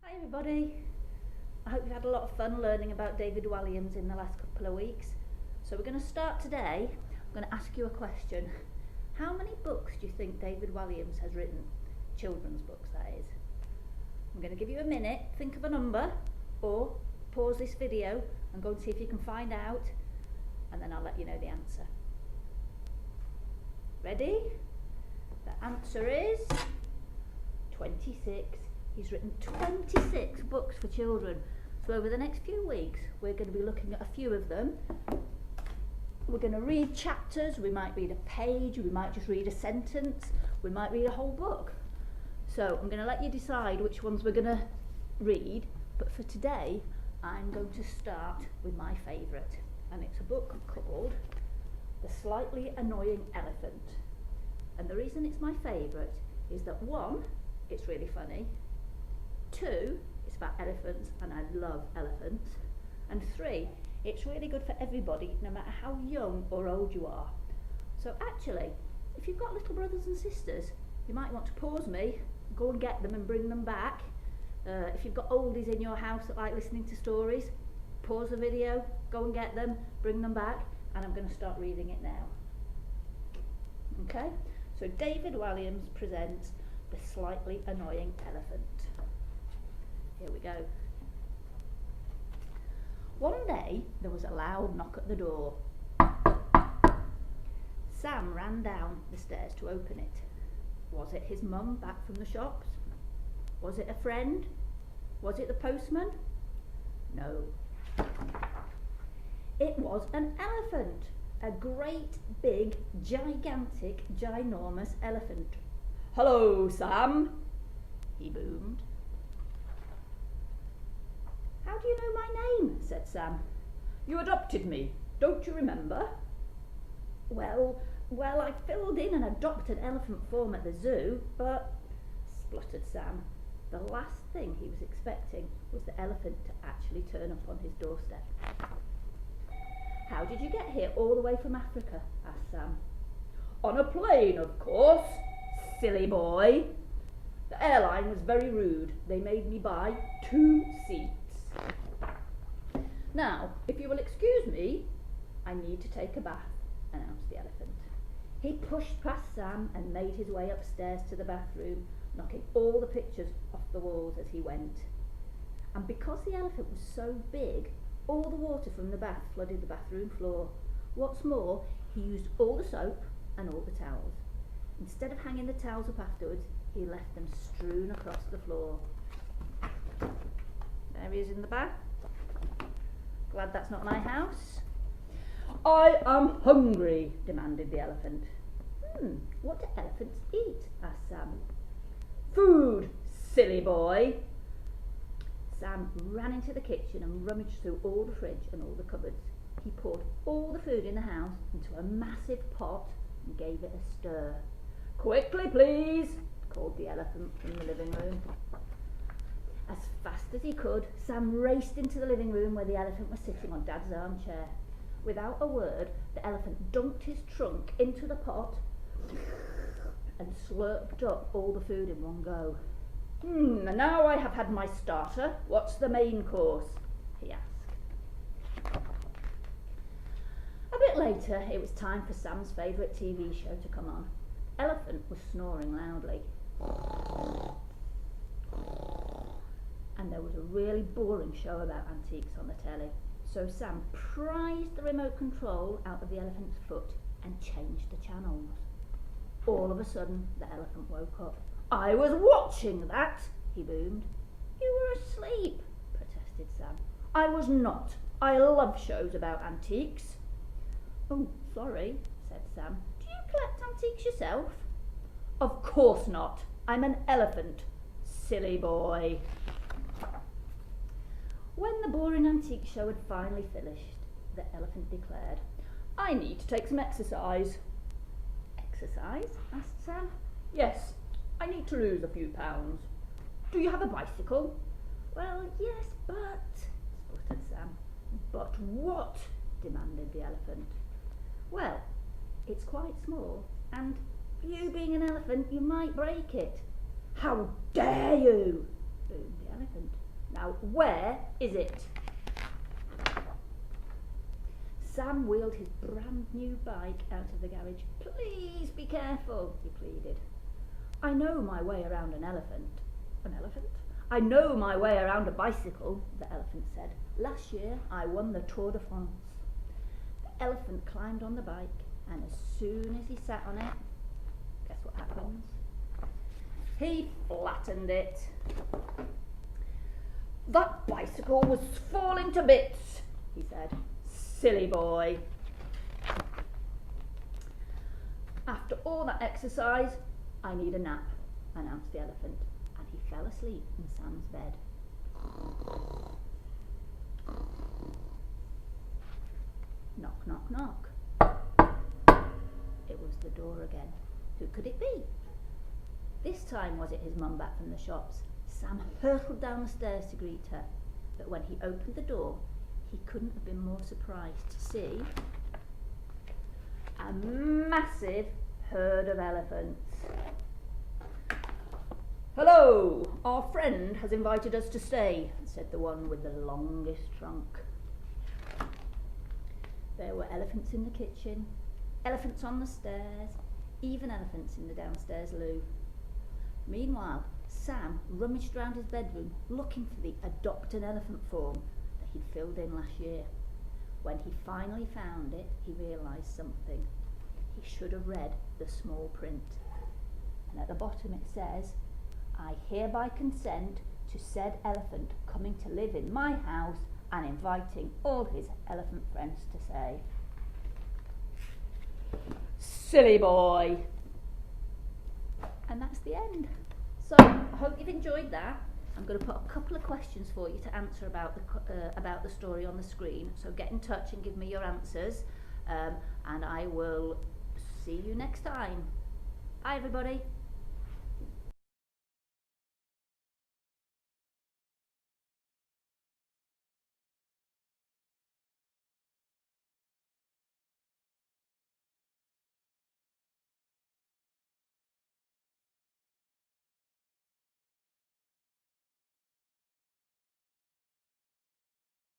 Hi everybody, I hope you've had a lot of fun learning about David Walliams in the last couple of weeks. So we're going to start today. I'm going to ask you a question. How many books do you think David Walliams has written? Children's books, that is. I'm going to give you a minute, think of a number, or pause this video and go and see if you can find out, and then I'll let you know the answer. Ready? The answer is 26. He's written 26 books for children. So over the next few weeks, we're going to be looking at a few of them. We're going to read chapters, we might read a page, we might just read a sentence, we might read a whole book. So I'm going to let you decide which ones we're going to read, but for today, I'm going to start with my favourite. And it's a book called The Slightly Annoying Elephant. And the reason it's my favourite is that one, it's really funny. Two, it's about elephants and I love elephants. And three, it's really good for everybody, no matter how young or old you are. So actually, if you've got little brothers and sisters, you might want to pause me, go and get them and bring them back. If you've got oldies in your house that like listening to stories, pause the video, go and get them, bring them back, and I'm going to start reading it now. Okay, so David Walliams presents The Slightly Annoying Elephant. Here we go. One day there was a loud knock at the door. Sam ran down the stairs to open it. Was it his mum back from the shops? Was it a friend? Was it the postman? No. It was an elephant. A great, big, gigantic, ginormous elephant. "Hello, Sam," he boomed. "How do you know my name?" said Sam. "You adopted me, don't you remember?" Well, I filled in an adopted elephant form at the zoo, but," spluttered Sam. The last thing he was expecting was the elephant to actually turn up on his doorstep. "How did you get here all the way from Africa?" asked Sam. "On a plane, of course, silly boy. The airline was very rude. They made me buy 2 seats. Now, if you will excuse me, I need to take a bath," announced the elephant. He pushed past Sam and made his way upstairs to the bathroom, knocking all the pictures off the walls as he went. And because the elephant was so big, all the water from the bath flooded the bathroom floor. What's more, he used all the soap and all the towels. Instead of hanging the towels up afterwards, he left them strewn across the floor. There he is in the bath. Glad that's not my house. "I am hungry," demanded the elephant. What do elephants eat?" asked Sam. "Food, silly boy." Sam ran into the kitchen and rummaged through all the fridge and all the cupboards. He poured all the food in the house into a massive pot and gave it a stir. "Quickly, please," called the elephant from the living room. As fast as he could, Sam raced into the living room where the elephant was sitting on Dad's armchair. Without a word, the elephant dunked his trunk into the pot and slurped up all the food in one go. "Now I have had my starter. What's the main course?" he asked. A bit later, it was time for Sam's favourite TV show to come on. Elephant was snoring loudly. And there was a really boring show about antiques on the telly. So Sam prized the remote control out of the elephant's foot and changed the channels. All of a sudden, the elephant woke up. "I was watching that," he boomed. "You were asleep," protested Sam. "I was not. I love shows about antiques." "Oh, sorry," said Sam. "Do you collect antiques yourself?" "Of course not. I'm an elephant, silly boy." When the boring antique show had finally finished, the elephant declared, "I need to take some exercise." "Exercise?" asked Sam. "Yes, I need to lose a few pounds. Do you have a bicycle?" "Well, yes, but," spluttered Sam. "But what?" demanded the elephant. "Well, it's quite small, and you being an elephant, you might break it." "How dare you!" boomed the elephant. Now, where is it? Sam wheeled his brand new bike out of the garage. Please be careful, he pleaded. I know my way around an elephant. An elephant? I know my way around a bicycle, the elephant said. Last year I won the Tour de France. The elephant climbed on the bike, and as soon as he sat on it, guess what happens? He flattened it. That bicycle was falling to bits, he said. Silly boy. After all that exercise, I need a nap, announced the elephant, and he fell asleep in Sam's bed. Knock, knock, knock. It was the door again. Who could it be? This time was it his mum back from the shops. Sam hurtled down the stairs to greet her, but when he opened the door, he couldn't have been more surprised to see a massive herd of elephants. Hello, our friend has invited us to stay, said the one with the longest trunk. There were elephants in the kitchen, elephants on the stairs, even elephants in the downstairs loo. Meanwhile, Sam rummaged round his bedroom looking for the adopt an elephant form that he'd filled in last year. When he finally found it, he realised something. He should have read the small print. And at the bottom it says, I hereby consent to said elephant coming to live in my house and inviting all his elephant friends to stay. Silly boy. And that's the end. So I hope you've enjoyed that. I'm going to put a couple of questions for you to answer about the story on the screen. So get in touch and give me your answers, and I will see you next time. Bye everybody.